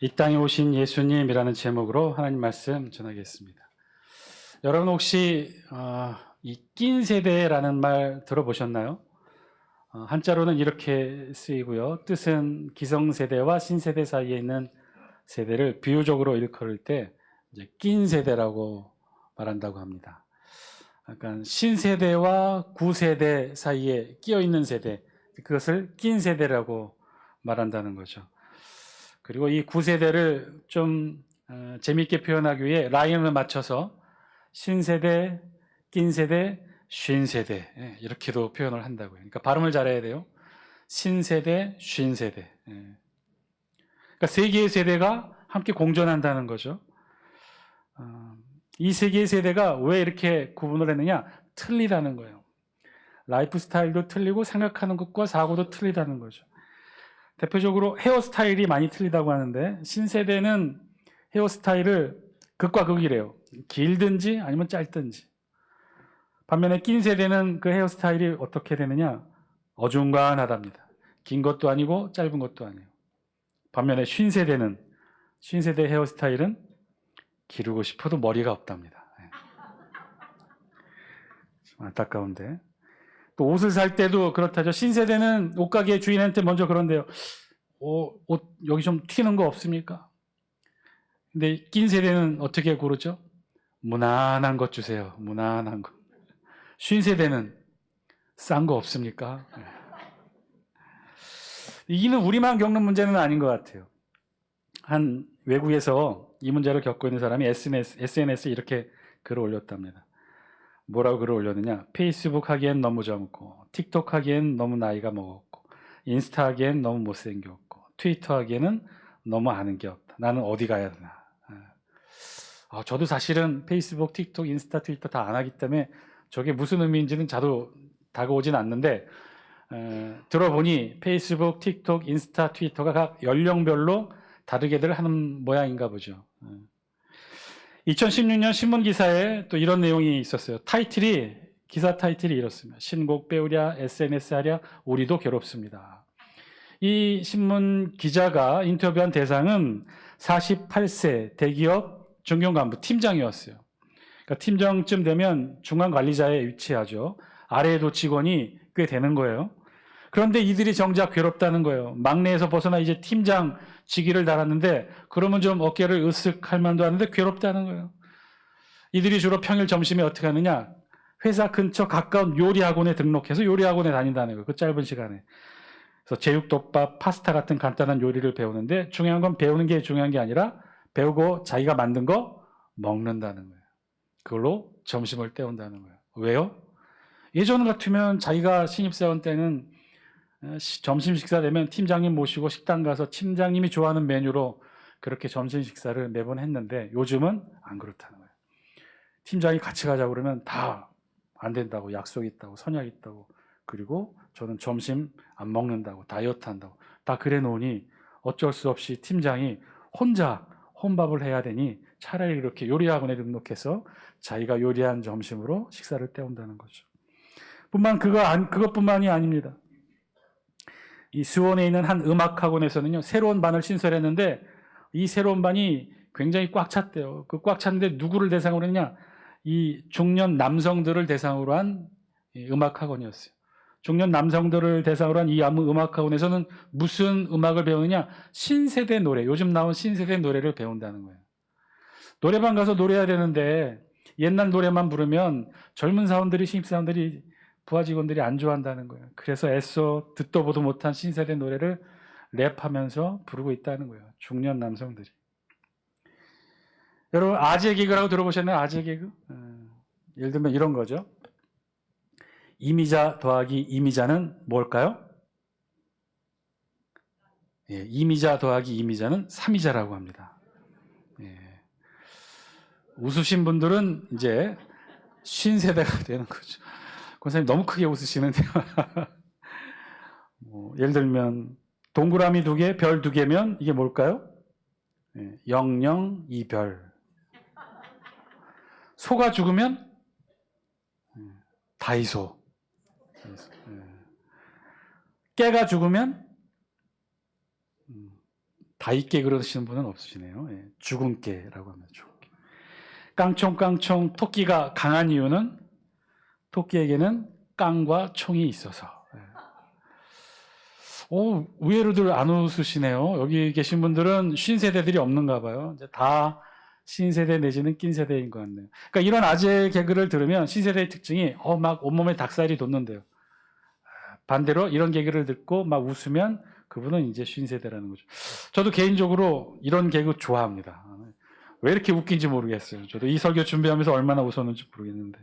이 땅에 오신 예수님이라는 제목으로 하나님 말씀 전하겠습니다. 여러분 혹시 이 낀 세대라는 말 들어보셨나요? 한자로는 이렇게 쓰이고요. 뜻은 기성세대와 신세대 사이에 있는 세대를 비유적으로 일컬을 때 이제 낀 세대라고 말한다고 합니다. 약간 신세대와 구세대 사이에 끼어 있는 세대, 그것을 낀 세대라고 말한다는 거죠. 그리고 이 구세대를 좀 재미있게 표현하기 위해 라인을 맞춰서 신세대, 낀세대, 쉰세대 이렇게도 표현을 한다고요. 그러니까 발음을 잘해야 돼요. 신세대, 쉰세대. 그러니까 세 개의 세대가 함께 공존한다는 거죠. 이 세 개의 세대가 왜 이렇게 구분을 했느냐? 틀리다는 거예요. 라이프 스타일도 틀리고 생각하는 것과 사고도 틀리다는 거죠. 대표적으로 헤어스타일이 많이 틀리다고 하는데 신세대는 헤어스타일을 극과 극이래요. 길든지 아니면 짧든지. 반면에 낀 세대는 그 헤어스타일이 어떻게 되느냐? 어중간하답니다. 긴 것도 아니고 짧은 것도 아니에요. 반면에 쉰 세대 헤어스타일은 기르고 싶어도 머리가 없답니다. 안타까운데. 또 옷을 살 때도 그렇다죠. 신세대는 옷가게 주인한테 먼저 그런데요. 옷 여기 좀 튀는 거 없습니까? 근데 낀 세대는 어떻게 고르죠? 무난한 것 주세요. 무난한 것. 쉰 세대는 싼 거 없습니까? 이는 우리만 겪는 문제는 아닌 것 같아요. 한 외국에서 이 문제를 겪고 있는 사람이 SNS에 이렇게 글을 올렸답니다. 뭐라고 글을 올렸느냐? 페이스북 하기엔 너무 젊고, 틱톡 하기엔 너무 나이가 먹었고, 인스타 하기엔 너무 못생겼고, 트위터 하기에는 너무 아는 게 없다. 나는 어디 가야 되나? 저도 사실은 페이스북, 틱톡, 인스타, 트위터 다 안 하기 때문에 저게 무슨 의미인지는 자도 다가오진 않는데 들어보니 페이스북, 틱톡, 인스타, 트위터가 각 연령별로 다르게들 하는 모양인가 보죠. 2016년 신문 기사에 또 이런 내용이 있었어요. 기사 타이틀이 이렇습니다. 신곡 배우랴, SNS 하랴, 우리도 괴롭습니다. 이 신문 기자가 인터뷰한 대상은 48세 대기업 중견 간부 팀장이었어요. 그러니까 팀장쯤 되면 중간 관리자에 위치하죠. 아래에도 직원이 꽤 되는 거예요. 그런데 이들이 정작 괴롭다는 거예요. 막내에서 벗어나 이제 팀장 직위를 달았는데 그러면 좀 어깨를 으쓱할 만도 하는데 괴롭다는 거예요. 이들이 주로 평일 점심에 어떻게 하느냐? 회사 근처 가까운 요리학원에 등록해서 요리학원에 다닌다는 거예요. 그 짧은 시간에. 그래서 제육덮밥, 파스타 같은 간단한 요리를 배우는데 중요한 건 배우는 게 중요한 게 아니라 배우고 자기가 만든 거 먹는다는 거예요. 그걸로 점심을 때운다는 거예요. 왜요? 예전 같으면 자기가 신입사원 때는 점심 식사 되면 팀장님 모시고 식당 가서 팀장님이 좋아하는 메뉴로 그렇게 점심 식사를 매번 했는데 요즘은 안 그렇다는 거예요. 팀장이 같이 가자고 그러면 다 안 된다고, 약속 있다고, 선약 있다고, 그리고 저는 점심 안 먹는다고, 다이어트 한다고 다 그래 놓으니 어쩔 수 없이 팀장이 혼자 혼밥을 해야 되니 차라리 이렇게 요리학원에 등록해서 자기가 요리한 점심으로 식사를 때운다는 거죠. 그것뿐만이 아닙니다. 이 수원에 있는 한 음악학원에서는요, 새로운 반을 신설했는데 이 새로운 반이 굉장히 꽉 찼대요. 그 꽉 찼는데 누구를 대상으로 했냐? 이 중년 남성들을 대상으로 한 음악학원이었어요. 중년 남성들을 대상으로 한 이 음악학원에서는 무슨 음악을 배우느냐? 신세대 노래, 요즘 나온 신세대 노래를 배운다는 거예요. 노래방 가서 노래해야 되는데 옛날 노래만 부르면 젊은 사원들이, 신입사원들이, 부하 직원들이 안 좋아한다는 거예요. 그래서 애써 듣도 보도 못한 신세대 노래를 랩하면서 부르고 있다는 거예요. 중년 남성들이. 여러분 아재 개그라고 들어보셨나요? 아재 개그? 예를 들면 이런 거죠. 이미자 더하기 이미자는 뭘까요? 예, 이미자 더하기 이미자는 삼이자라고 합니다. 예. 웃으신 분들은 이제 신세대가 되는 거죠. 권사님 너무 크게 웃으시는데요. 예를 들면 동그라미 2개, 별 2개면 이게 뭘까요? 예, 영영이별. 소가 죽으면 다이소. 깨가 죽으면 다 있게 그러시는 분은 없으시네요. 예, 죽은 깨라고 합니다. 죽은 깨. 깡총깡총 토끼가 강한 이유는 토끼에게는 깡과 총이 있어서. 예. 의외로들 안 웃으시네요. 여기 계신 분들은 신세대들이 없는가 봐요. 이제 다 신세대 내지는 낀세대인 것 같네요. 그러니까 이런 아재 개그를 들으면 신세대의 특징이 막 온몸에 닭살이 돋는데요. 반대로 이런 개그를 듣고 막 웃으면 그분은 이제 신세대라는 거죠. 저도 개인적으로 이런 개그 좋아합니다. 왜 이렇게 웃긴지 모르겠어요. 저도 이 설교 준비하면서 얼마나 웃었는지 모르겠는데.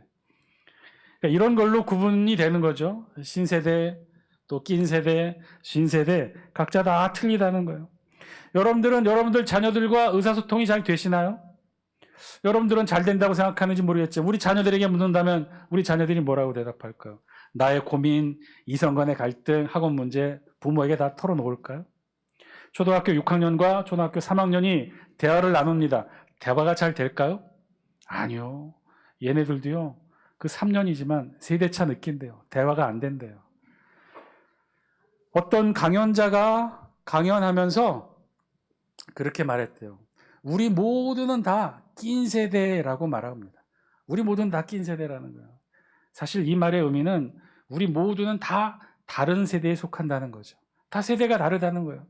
그러니까 이런 걸로 구분이 되는 거죠. 신세대, 또 낀세대, 신세대 각자 다 틀리다는 거예요. 여러분들은 여러분들 자녀들과 의사소통이 잘 되시나요? 여러분들은 잘 된다고 생각하는지 모르겠지만 우리 자녀들에게 묻는다면 우리 자녀들이 뭐라고 대답할까요? 나의 고민, 이성 간의 갈등, 학원 문제 부모에게 다 털어놓을까요? 초등학교 6학년과 초등학교 3학년이 대화를 나눕니다. 대화가 잘 될까요? 아니요. 얘네들도요. 그 3년이지만 세대차 느낀대요. 대화가 안 된대요. 어떤 강연자가 강연하면서 그렇게 말했대요. 우리 모두는 다 낀 세대라고 말합니다. 우리 모두는 다 낀 세대라는 거예요. 사실 이 말의 의미는 우리 모두는 다 다른 세대에 속한다는 거죠. 다 세대가 다르다는 거예요.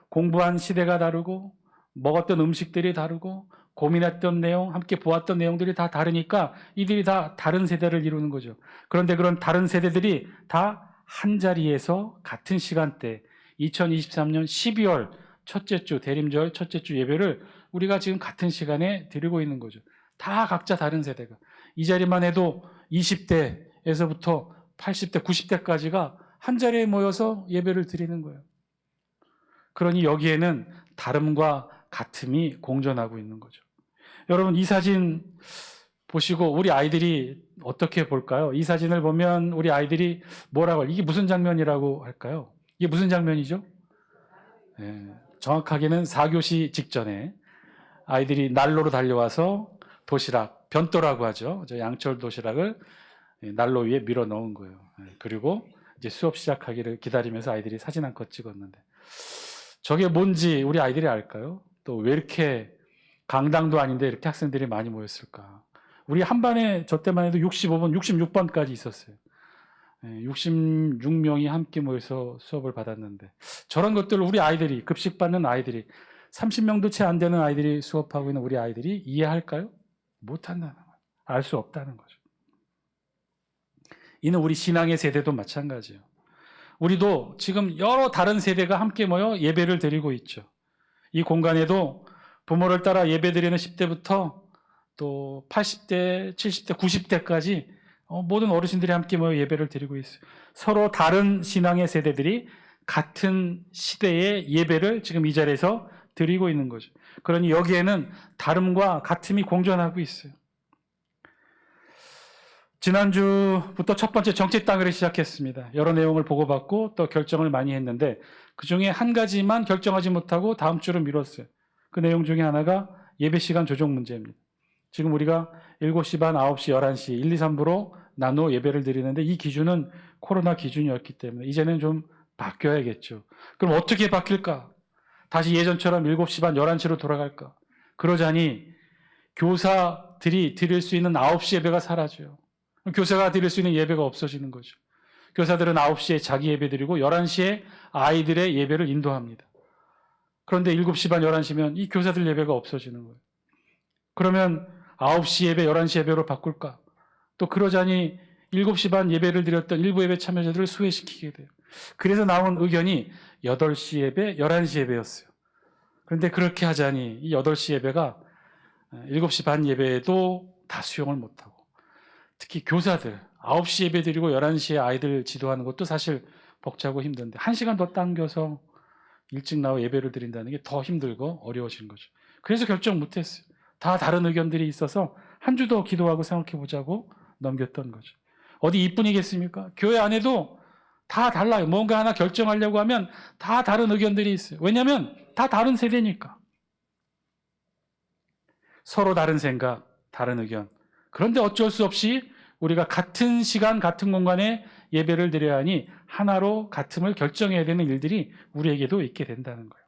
공부한 시대가 다르고 먹었던 음식들이 다르고 고민했던 내용, 함께 보았던 내용들이 다 다르니까 이들이 다 다른 세대를 이루는 거죠. 그런데 그런 다른 세대들이 다 한자리에서 같은 시간대 2023년 12월 첫째 주 대림절 첫째 주 예배를 우리가 지금 같은 시간에 드리고 있는 거죠. 다 각자 다른 세대가. 이 자리만 해도 20대에서부터 80대, 90대까지가 한자리에 모여서 예배를 드리는 거예요. 그러니 여기에는 다름과 같음이 공존하고 있는 거죠. 여러분 이 사진 보시고 우리 아이들이 어떻게 볼까요? 이 사진을 보면 우리 아이들이 뭐라고 이게 무슨 장면이라고 할까요? 이게 무슨 장면이죠? 정확하게는 4교시 직전에 아이들이 난로로 달려와서 도시락, 변또라고 하죠. 저 양철 도시락을 난로 위에 밀어 넣은 거예요. 그리고 이제 수업 시작하기를 기다리면서 아이들이 사진 한 컷 찍었는데 저게 뭔지 우리 아이들이 알까요? 또 왜 이렇게 강당도 아닌데 이렇게 학생들이 많이 모였을까? 우리 한 반에 저 때만 해도 65번, 66번까지 있었어요. 66명이 함께 모여서 수업을 받았는데 저런 것들을 우리 아이들이 급식 받는 아이들이 30명도 채 안 되는 아이들이 수업하고 있는 우리 아이들이 이해할까요? 못한다는 거예요. 알 수 없다는 거죠. 이는 우리 신앙의 세대도 마찬가지예요. 우리도 지금 여러 다른 세대가 함께 모여 예배를 드리고 있죠. 이 공간에도 부모를 따라 예배 드리는 10대부터 또 80대, 70대, 90대까지 모든 어르신들이 함께 모여 예배를 드리고 있어요. 서로 다른 신앙의 세대들이 같은 시대의 예배를 지금 이 자리에서 드리고 있는 거죠. 그러니 여기에는 다름과 같음이 공존하고 있어요. 지난주부터 첫 번째 정치 땅을 시작했습니다. 여러 내용을 보고받고 또 결정을 많이 했는데 그중에 한 가지만 결정하지 못하고 다음 주로 미뤘어요. 그 내용 중에 하나가 예배 시간 조정 문제입니다. 지금 우리가 7시 반, 9시, 11시 1, 2, 3부로 나누어 예배를 드리는데 이 기준은 코로나 기준이었기 때문에 이제는 좀 바뀌어야겠죠. 그럼 어떻게 바뀔까? 다시 예전처럼 7시 반, 11시로 돌아갈까? 그러자니 교사들이 드릴 수 있는 9시 예배가 사라져요. 교사가 드릴 수 있는 예배가 없어지는 거죠. 교사들은 9시에 자기 예배 드리고 11시에 아이들의 예배를 인도합니다. 그런데 7시 반, 11시면 이 교사들 예배가 없어지는 거예요. 그러면 9시 예배, 11시 예배로 바꿀까? 또 그러자니 7시 반 예배를 드렸던 일부 예배 참여자들을 수혜시키게 돼요. 그래서 나온 의견이 8시 예배, 11시 예배였어요. 그런데 그렇게 하자니 이 8시 예배가 7시 반 예배에도 다 수용을 못하고 특히 교사들 9시 예배 드리고 11시에 아이들 지도하는 것도 사실 벅차고 힘든데 1시간 더 당겨서 일찍 나와 예배를 드린다는 게 더 힘들고 어려워진 거죠. 그래서 결정 못했어요. 다 다른 의견들이 있어서 한 주 더 기도하고 생각해 보자고 넘겼던 거죠. 어디 이뿐이겠습니까? 교회 안에도 다 달라요. 뭔가 하나 결정하려고 하면 다 다른 의견들이 있어요. 왜냐하면 다 다른 세대니까. 서로 다른 생각, 다른 의견. 그런데 어쩔 수 없이 우리가 같은 시간, 같은 공간에 예배를 드려야 하니 하나로 같음을 결정해야 되는 일들이 우리에게도 있게 된다는 거예요.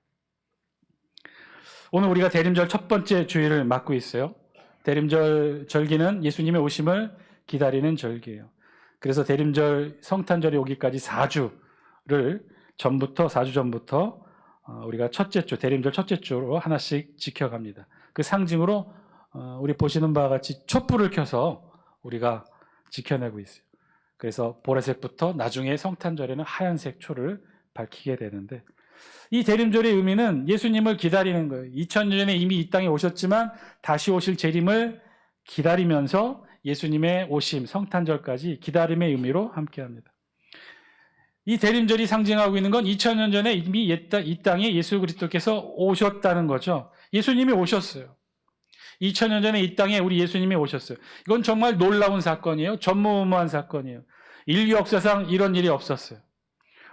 오늘 우리가 대림절 첫 번째 주일을 맞고 있어요. 대림절 절기는 예수님의 오심을 기다리는 절기예요. 그래서 대림절 성탄절이 오기까지 4주 전부터 우리가 첫째 주, 대림절 첫째 주로 하나씩 지켜갑니다. 그 상징으로 우리 보시는 바와 같이 촛불을 켜서 우리가 지켜내고 있어요. 그래서 보라색부터 나중에 성탄절에는 하얀색 초를 밝히게 되는데, 이 대림절의 의미는 예수님을 기다리는 거예요. 2000년 전에 이미 이 땅에 오셨지만 다시 오실 재림을 기다리면서 예수님의 오심, 성탄절까지 기다림의 의미로 함께합니다. 이 대림절이 상징하고 있는 건 2000년 전에 이미 이 땅에 예수 그리스도께서 오셨다는 거죠. 예수님이 오셨어요. 2000년 전에 이 땅에 우리 예수님이 오셨어요. 이건 정말 놀라운 사건이에요. 전무후무한 사건이에요. 인류 역사상 이런 일이 없었어요.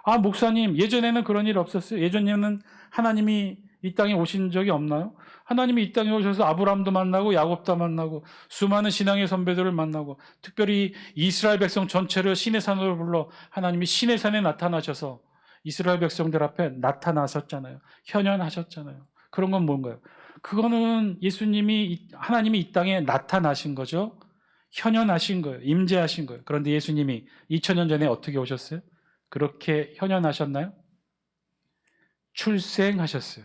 아, 목사님, 예전에는 그런 일 없었어요. 예전에는 하나님이 이 땅에 오신 적이 없나요? 하나님이 이 땅에 오셔서 아브라함도 만나고 야곱도 만나고 수많은 신앙의 선배들을 만나고 특별히 이스라엘 백성 전체를 신의 산으로 불러 하나님이 신의 산에 나타나셔서 이스라엘 백성들 앞에 나타나셨잖아요. 현현하셨잖아요. 그런 건 뭔가요? 그거는 하나님이 이 땅에 나타나신 거죠. 현현하신 거예요. 임재하신 거예요. 그런데 예수님이 2000년 전에 어떻게 오셨어요? 그렇게 현현하셨나요? 출생하셨어요.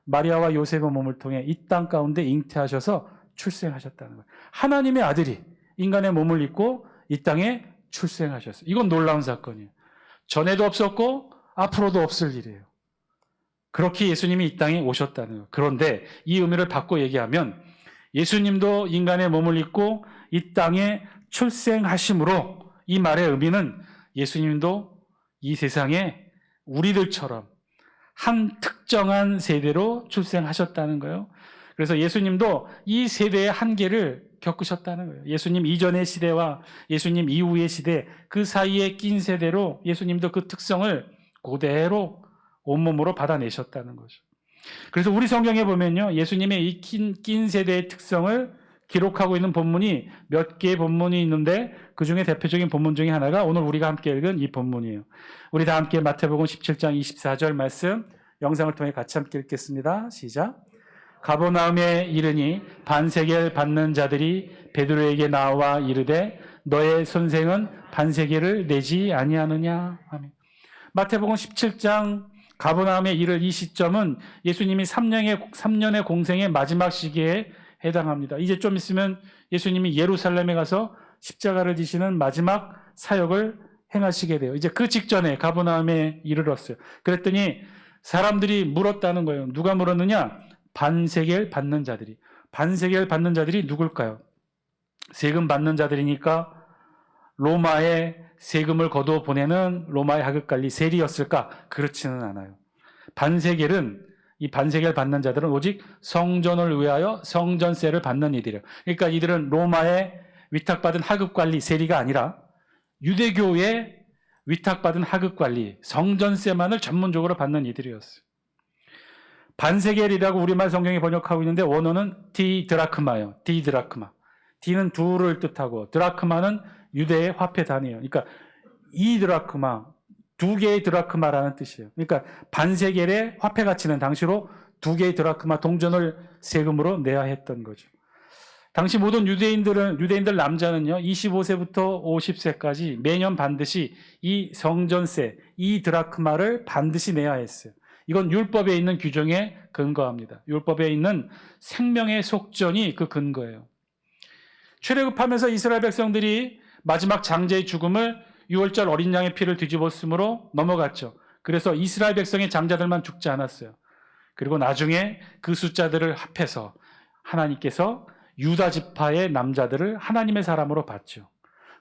마리아와 요셉의 몸을 통해 이 땅 가운데 잉태하셔서 출생하셨다는 거예요. 하나님의 아들이 인간의 몸을 입고 이 땅에 출생하셨어요. 이건 놀라운 사건이에요. 전에도 없었고 앞으로도 없을 일이에요. 그렇게 예수님이 이 땅에 오셨다는 거예요. 그런데 이 의미를 바꿔 얘기하면 예수님도 인간의 몸을 입고 이 땅에 출생하심으로 이 말의 의미는 예수님도 이 세상에 우리들처럼 한 특정한 세대로 출생하셨다는 거예요. 그래서 예수님도 이 세대의 한계를 겪으셨다는 거예요. 예수님 이전의 시대와 예수님 이후의 시대, 그 사이에 낀 세대로 예수님도 그 특성을 그대로 온몸으로 받아내셨다는 거죠. 그래서 우리 성경에 보면요, 예수님의 이 낀 세대의 특성을 기록하고 있는 본문이 몇 개의 본문이 있는데 그 중에 대표적인 본문 중에 하나가 오늘 우리가 함께 읽은 이 본문이에요. 우리 다 함께 마태복음 17장 24절 말씀 영상을 통해 같이 함께 읽겠습니다. 시작. 가버나움에 이르니 반세겔 받는 자들이 베드로에게 나와 이르되 너의 선생은 반세겔을 내지 아니하느냐 하며. 마태복음 17장 가버나움에 이를 이 시점은 예수님이 3년의 공생의 마지막 시기에 해당합니다. 이제 좀 있으면 예수님이 예루살렘에 가서 십자가를 지시는 마지막 사역을 행하시게 돼요. 이제 그 직전에 가버나움에 이르렀어요. 그랬더니 사람들이 물었다는 거예요. 누가 물었느냐? 반세겔 받는 자들이. 반세겔 받는 자들이 누굴까요? 세금 받는 자들이니까 로마에 세금을 거둬 보내는 로마의 하급관리 세리였을까? 그렇지는 않아요. 이 반세겔 받는 자들은 오직 성전을 위하여 성전세를 받는 이들이에요. 그러니까 이들은 로마에 위탁받은 하급관리 세리가 아니라 유대교에 위탁받은 하급관리 성전세만을 전문적으로 받는 이들이었어요. 반세겔이라고 우리말 성경이 번역하고 있는데 원어는 디드라크마예요. 디드라크마. 디는 두를 뜻하고 드라크마는 유대의 화폐 단위예요. 그러니까 이 드라크마, 두 개의 드라크마라는 뜻이에요. 그러니까 반세겔의 화폐 가치는 당시로 두 개의 드라크마 동전을 세금으로 내야 했던 거죠. 당시 모든 유대인들 남자는요, 25세부터 50세까지 매년 반드시 이 성전세, 이 드라크마를 반드시 내야 했어요. 이건 율법에 있는 규정에 근거합니다. 율법에 있는 생명의 속전이 그 근거예요. 출애굽하면서 이스라엘 백성들이 마지막 장제의 죽음을 6월절 어린 양의 피를 뒤집었으므로 넘어갔죠. 그래서 이스라엘 백성의 장자들만 죽지 않았어요. 그리고 나중에 그 숫자들을 합해서 하나님께서 유다 지파의 남자들을 하나님의 사람으로 봤죠.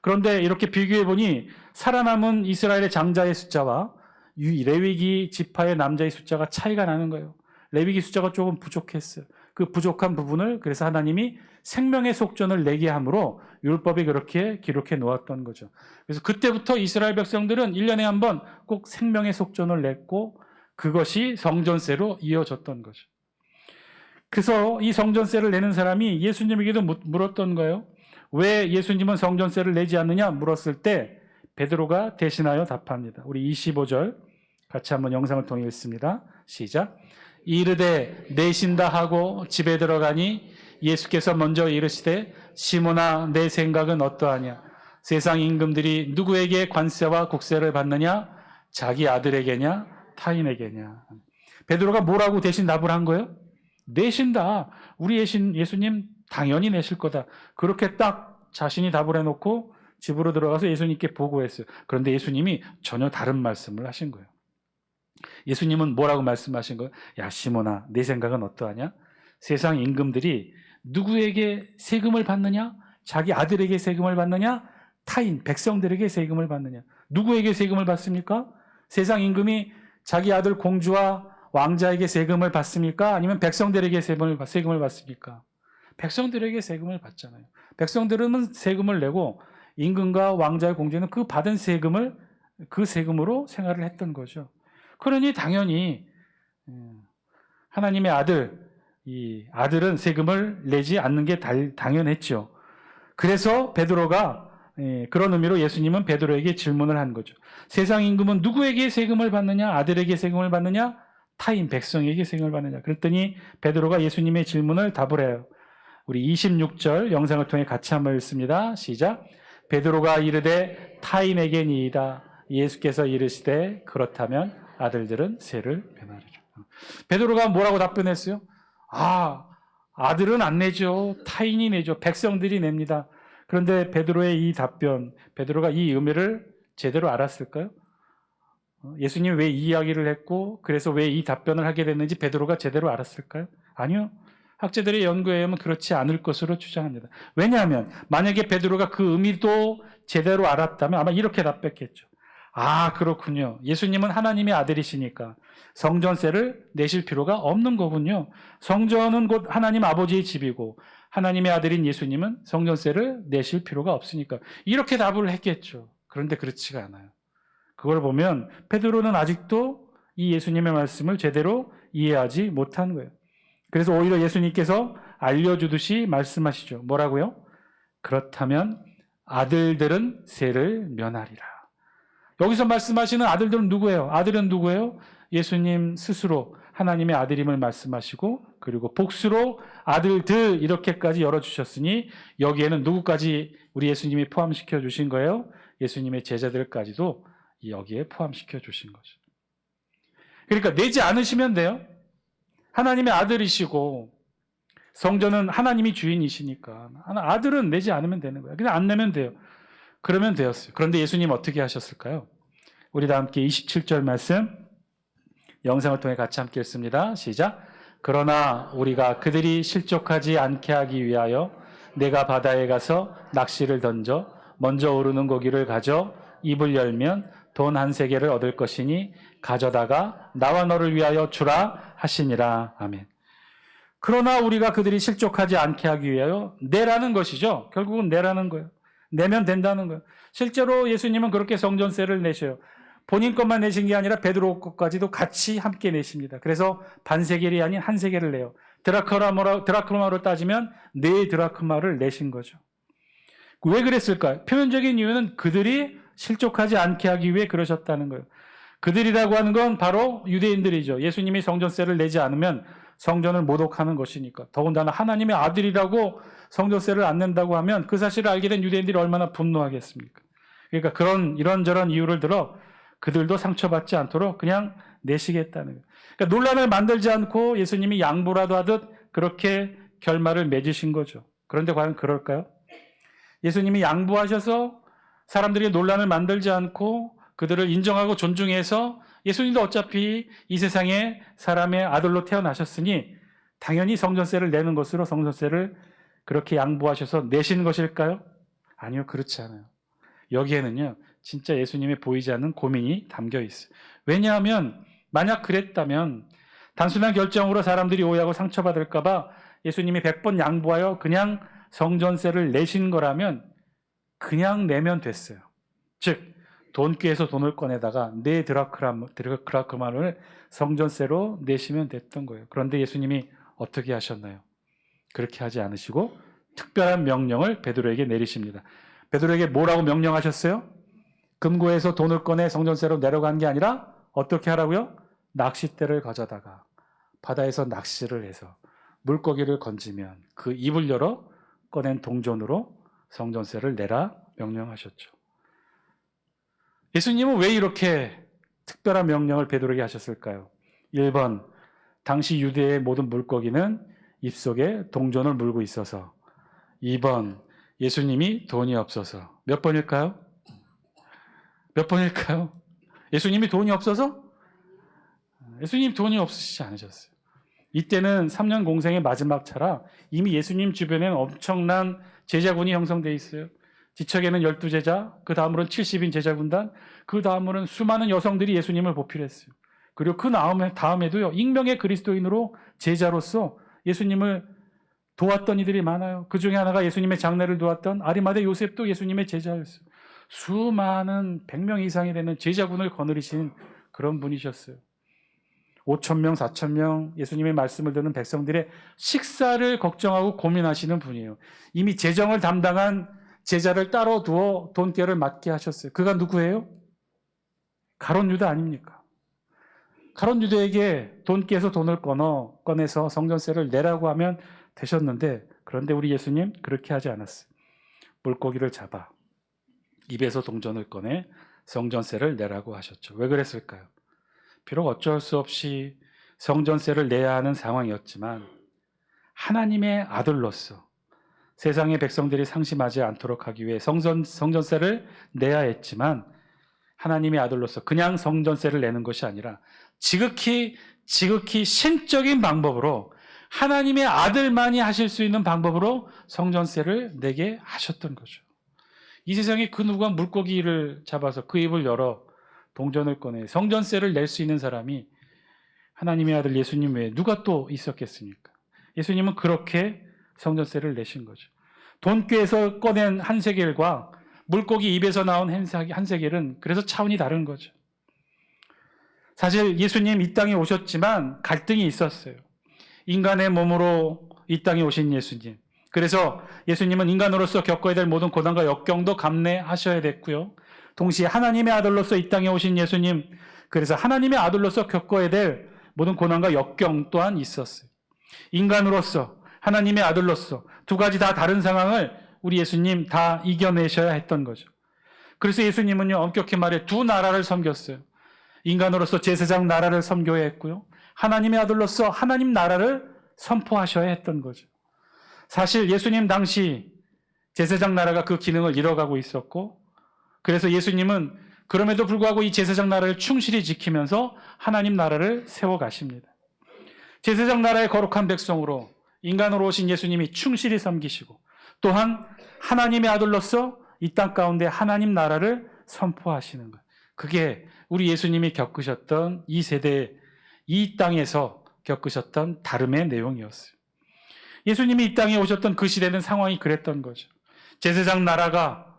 그런데 이렇게 비교해 보니 살아남은 이스라엘의 장자의 숫자와 레위기 지파의 남자의 숫자가 차이가 나는 거예요. 레위기 숫자가 조금 부족했어요. 그 부족한 부분을 그래서 하나님이 생명의 속전을 내게 함으로 율법이 그렇게 기록해 놓았던 거죠. 그래서 그때부터 이스라엘 백성들은 1년에 한 번 꼭 생명의 속전을 냈고 그것이 성전세로 이어졌던 거죠. 그래서 이 성전세를 내는 사람이 예수님에게도 물었던 거예요. 왜 예수님은 성전세를 내지 않느냐 물었을 때 베드로가 대신하여 답합니다. 우리 25절 같이 한번 영상을 통해 읽습니다. 시작. 이르되 내신다 하고 집에 들어가니 예수께서 먼저 이르시되 시몬아 내 생각은 어떠하냐? 세상 임금들이 누구에게 관세와 국세를 받느냐? 자기 아들에게냐? 타인에게냐? 베드로가 뭐라고 대신 답을 한 거예요? 내신다. 우리 예수님 당연히 내실 거다. 그렇게 딱 자신이 답을 해놓고 집으로 들어가서 예수님께 보고했어요. 그런데 예수님이 전혀 다른 말씀을 하신 거예요. 예수님은 뭐라고 말씀하신 거예요? 야 시몬아 내 생각은 어떠하냐? 세상 임금들이 누구에게 세금을 받느냐? 자기 아들에게 세금을 받느냐? 타인 백성들에게 세금을 받느냐? 누구에게 세금을 받습니까? 세상 임금이 자기 아들 공주와 왕자에게 세금을 받습니까? 아니면 백성들에게 세금을 받습니까? 백성들에게 세금을 받잖아요. 백성들은 세금을 내고 임금과 왕자의 공주는 그 받은 세금을 그 세금으로 생활을 했던 거죠. 그러니 당연히 하나님의 이 아들은 세금을 내지 않는 게 당연했죠. 그래서 베드로가 그런 의미로 예수님은 베드로에게 질문을 한 거죠. 세상 임금은 누구에게 세금을 받느냐? 아들에게 세금을 받느냐? 타인 백성에게 세금을 받느냐? 그랬더니 베드로가 예수님의 질문을 답을 해요. 우리 26절 영상을 통해 같이 한번 읽습니다. 시작. 베드로가 이르되 타인에게니이다. 예수께서 이르시되 그렇다면 아들들은 세를 면하리라. 베드로가 뭐라고 답변했어요? 아들은 안 내죠. 타인이 내죠. 백성들이 냅니다. 그런데 베드로의 이 답변, 베드로가 이 의미를 제대로 알았을까요? 예수님이 왜 이 이야기를 했고 그래서 왜 이 답변을 하게 됐는지 베드로가 제대로 알았을까요? 아니요. 학자들의 연구에 의하면 그렇지 않을 것으로 추정합니다. 왜냐하면 만약에 베드로가 그 의미도 제대로 알았다면 아마 이렇게 답했겠죠. 그렇군요. 예수님은 하나님의 아들이시니까 성전세를 내실 필요가 없는 거군요. 성전은 곧 하나님 아버지의 집이고 하나님의 아들인 예수님은 성전세를 내실 필요가 없으니까 이렇게 답을 했겠죠. 그런데 그렇지가 않아요. 그걸 보면 베드로는 아직도 이 예수님의 말씀을 제대로 이해하지 못한 거예요. 그래서 오히려 예수님께서 알려주듯이 말씀하시죠. 뭐라고요? 그렇다면 아들들은 세를 면하리라. 여기서 말씀하시는 아들들은 누구예요? 아들은 누구예요? 예수님 스스로 하나님의 아들임을 말씀하시고 그리고 복수로 아들들 이렇게까지 열어주셨으니 여기에는 누구까지 우리 예수님이 포함시켜 주신 거예요? 예수님의 제자들까지도 여기에 포함시켜 주신 거죠. 그러니까 내지 않으시면 돼요. 하나님의 아들이시고 성전은 하나님이 주인이시니까 아들은 내지 않으면 되는 거예요. 그냥 안 내면 돼요. 그러면 되었어요. 그런데 예수님 어떻게 하셨을까요? 우리 다 함께 27절 말씀 영상을 통해 같이 함께 읽습니다. 시작. 그러나 우리가 그들이 실족하지 않게 하기 위하여 내가 바다에 가서 낚시를 던져 먼저 오르는 고기를 가져 입을 열면 돈 한 세겔을 얻을 것이니 가져다가 나와 너를 위하여 주라 하시니라. 아멘. 그러나 우리가 그들이 실족하지 않게 하기 위하여 내라는 것이죠. 결국은 내라는 거예요. 내면 된다는 거예요. 실제로 예수님은 그렇게 성전세를 내셔요. 본인 것만 내신 게 아니라 베드로 것까지도 같이 함께 내십니다. 그래서 반세겔이 아닌 한 세겔을 내요. 드라크마로 따지면 4드라크마를 내신 거죠. 왜 그랬을까요? 표면적인 이유는 그들이 실족하지 않게 하기 위해 그러셨다는 거예요. 그들이라고 하는 건 바로 유대인들이죠. 예수님이 성전세를 내지 않으면 성전을 모독하는 것이니까. 더군다나 하나님의 아들이라고 성전세를 안 낸다고 하면 그 사실을 알게 된 유대인들이 얼마나 분노하겠습니까? 그러니까 이런저런 이유를 들어 그들도 상처받지 않도록 그냥 내시겠다는 거예요. 그러니까 논란을 만들지 않고 예수님이 양보라도 하듯 그렇게 결말을 맺으신 거죠. 그런데 과연 그럴까요? 예수님이 양보하셔서 사람들이 논란을 만들지 않고 그들을 인정하고 존중해서 예수님도 어차피 이 세상에 사람의 아들로 태어나셨으니 당연히 성전세를 내는 것으로 성전세를 그렇게 양보하셔서 내신 것일까요? 아니요, 그렇지 않아요. 여기에는요, 진짜 예수님의 보이지 않는 고민이 담겨 있어요. 왜냐하면 만약 그랬다면 단순한 결정으로 사람들이 오해하고 상처받을까 봐 예수님이 100번 양보하여 그냥 성전세를 내신 거라면 그냥 내면 됐어요. 즉 돈귀에서 돈을 꺼내다가 4드라크마를 성전세로 내시면 됐던 거예요. 그런데 예수님이 어떻게 하셨나요? 그렇게 하지 않으시고 특별한 명령을 베드로에게 내리십니다. 베드로에게 뭐라고 명령하셨어요? 금고에서 돈을 꺼내 성전세로 내려간 게 아니라 어떻게 하라고요? 낚싯대를 가져다가 바다에서 낚시를 해서 물고기를 건지면 그 입을 열어 꺼낸 동전으로 성전세를 내라 명령하셨죠. 예수님은 왜 이렇게 특별한 명령을 베드로에게 하셨을까요? 1번, 당시 유대의 모든 물고기는 입속에 동전을 물고 있어서. 2번, 예수님이 돈이 없어서. 몇 번일까요? 몇 번일까요? 예수님이 돈이 없어서? 예수님 돈이 없으시지 않으셨어요. 이때는 3년 공생의 마지막 차라 이미 예수님 주변에는 엄청난 제자군이 형성되어 있어요. 지척에는 12제자, 그 다음으로는 70인 제자군단, 그 다음으로는 수많은 여성들이 예수님을 보필했어요. 그리고 그 다음에도요, 익명의 그리스도인으로 제자로서 예수님을 도왔던 이들이 많아요. 그 중에 하나가 예수님의 장례를 도왔던 아리마대 요셉도 예수님의 제자였어요. 수많은 100명 이상이 되는 제자군을 거느리신 그런 분이셨어요. 5,000명, 4,000명 예수님의 말씀을 듣는 백성들의 식사를 걱정하고 고민하시는 분이에요. 이미 재정을 담당한 제자를 따로 두어 돈깨를 맡게 하셨어요. 그가 누구예요? 가룟 유다 아닙니까? 가룟 유다에게 돈깨에서 돈을 꺼내서 성전세를 내라고 하면 되셨는데, 그런데 우리 예수님 그렇게 하지 않았어요. 물고기를 잡아 입에서 동전을 꺼내 성전세를 내라고 하셨죠. 왜 그랬을까요? 비록 어쩔 수 없이 성전세를 내야 하는 상황이었지만 하나님의 아들로서 세상의 백성들이 상심하지 않도록 하기 위해 성전세를 내야 했지만, 하나님의 아들로서 그냥 성전세를 내는 것이 아니라 지극히 신적인 방법으로, 하나님의 아들만이 하실 수 있는 방법으로 성전세를 내게 하셨던 거죠. 이 세상에 그 누가 물고기를 잡아서 그 입을 열어 동전을 꺼내 성전세를 낼 수 있는 사람이 하나님의 아들 예수님 외에 누가 또 있었겠습니까? 예수님은 그렇게 성전세를 내신 거죠. 돈꾀에서 꺼낸 한 세겔과 물고기 입에서 나온 한 세겔은 그래서 차원이 다른 거죠. 사실 예수님 이 땅에 오셨지만 갈등이 있었어요. 인간의 몸으로 이 땅에 오신 예수님. 그래서 예수님은 인간으로서 겪어야 될 모든 고난과 역경도 감내하셔야 됐고요. 동시에 하나님의 아들로서 이 땅에 오신 예수님, 그래서 하나님의 아들로서 겪어야 될 모든 고난과 역경 또한 있었어요. 인간으로서, 하나님의 아들로서 두 가지 다 다른 상황을 우리 예수님 다 이겨내셔야 했던 거죠. 그래서 예수님은요, 엄격히 말해 두 나라를 섬겼어요. 인간으로서 제사장 나라를 섬겨야 했고요, 하나님의 아들로서 하나님 나라를 선포하셔야 했던 거죠. 사실 예수님 당시 제사장 나라가 그 기능을 잃어가고 있었고, 그래서 예수님은 그럼에도 불구하고 이 제사장 나라를 충실히 지키면서 하나님 나라를 세워가십니다. 제사장 나라의 거룩한 백성으로 인간으로 오신 예수님이 충실히 섬기시고, 또한 하나님의 아들로서 이 땅 가운데 하나님 나라를 선포하시는 것. 그게 우리 예수님이 겪으셨던 이 세대, 이 땅에서 겪으셨던 다름의 내용이었어요. 예수님이 이 땅에 오셨던 그 시대는 상황이 그랬던 거죠. 제사장 나라가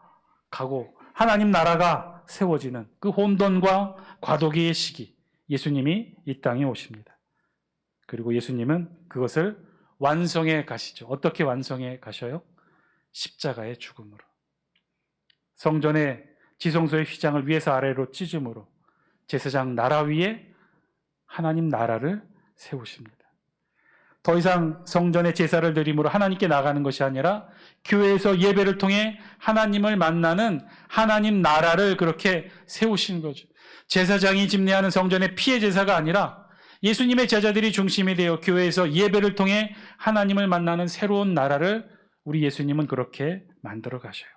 가고 하나님 나라가 세워지는 그 혼돈과 과도기의 시기, 예수님이 이 땅에 오십니다. 그리고 예수님은 그것을 완성해 가시죠. 어떻게 완성해 가셔요? 십자가의 죽음으로. 성전의 지성소의 휘장을 위에서 아래로 찢음으로 제사장 나라 위에 하나님 나라를 세우십니다. 더 이상 성전의 제사를 드림으로 하나님께 나가는 것이 아니라 교회에서 예배를 통해 하나님을 만나는 하나님 나라를 그렇게 세우시는 거죠. 제사장이 집례하는 성전의 피해 제사가 아니라 예수님의 제자들이 중심이 되어 교회에서 예배를 통해 하나님을 만나는 새로운 나라를 우리 예수님은 그렇게 만들어 가셔요.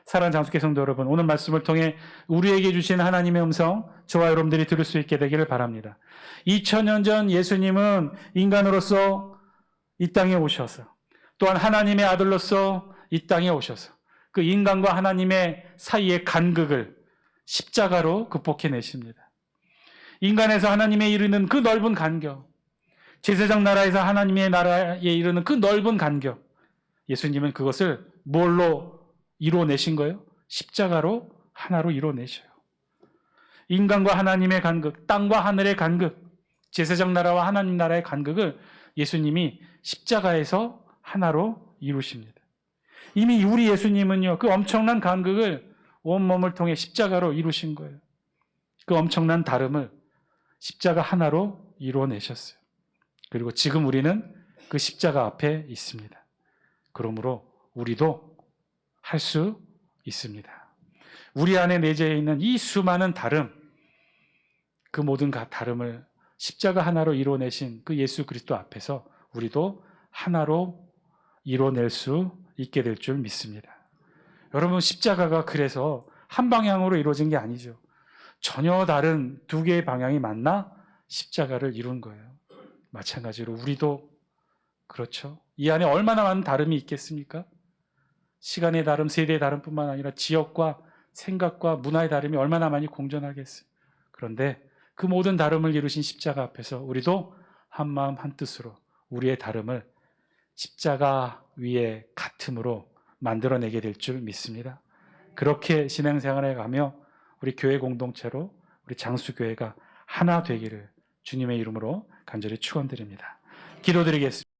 사랑하는 장수교 성도 여러분, 오늘 말씀을 통해 우리에게 주신 하나님의 음성, 저와 여러분들이 들을 수 있게 되기를 바랍니다. 2000년 전 예수님은 인간으로서 이 땅에 오셔서, 또한 하나님의 아들로서 이 땅에 오셔서 그 인간과 하나님의 사이의 간극을 십자가로 극복해내십니다. 인간에서 하나님에 이르는 그 넓은 간격, 제사장 나라에서 하나님의 나라에 이르는 그 넓은 간격, 예수님은 그것을 뭘로 이루어내신 거예요? 십자가로 하나로 이루어내셔요. 인간과 하나님의 간극, 땅과 하늘의 간극, 제사장 나라와 하나님 나라의 간극을 예수님이 십자가에서 하나로 이루십니다. 이미 우리 예수님은요, 그 엄청난 간극을 온몸을 통해 십자가로 이루신 거예요. 그 엄청난 다름을 십자가 하나로 이루어내셨어요. 그리고 지금 우리는 그 십자가 앞에 있습니다. 그러므로 우리도 할 수 있습니다. 우리 안에 내재해 있는 이 수많은 다름, 그 모든 다름을 십자가 하나로 이뤄내신 그 예수 그리스도 앞에서 우리도 하나로 이뤄낼 수 있게 될 줄 믿습니다. 여러분, 십자가가 그래서 한 방향으로 이루어진 게 아니죠. 전혀 다른 두 개의 방향이 만나 십자가를 이룬 거예요. 마찬가지로 우리도 그렇죠. 이 안에 얼마나 많은 다름이 있겠습니까? 시간의 다름, 세대의 다름뿐만 아니라 지역과 생각과 문화의 다름이 얼마나 많이 공존하겠어요. 그런데 그 모든 다름을 이루신 십자가 앞에서 우리도 한 마음 한 뜻으로 우리의 다름을 십자가 위에 같음으로 만들어내게 될 줄 믿습니다. 그렇게 신앙생활에 가며 우리 교회 공동체로 우리 장수교회가 하나 되기를 주님의 이름으로 간절히 축원드립니다. 기도드리겠습니다.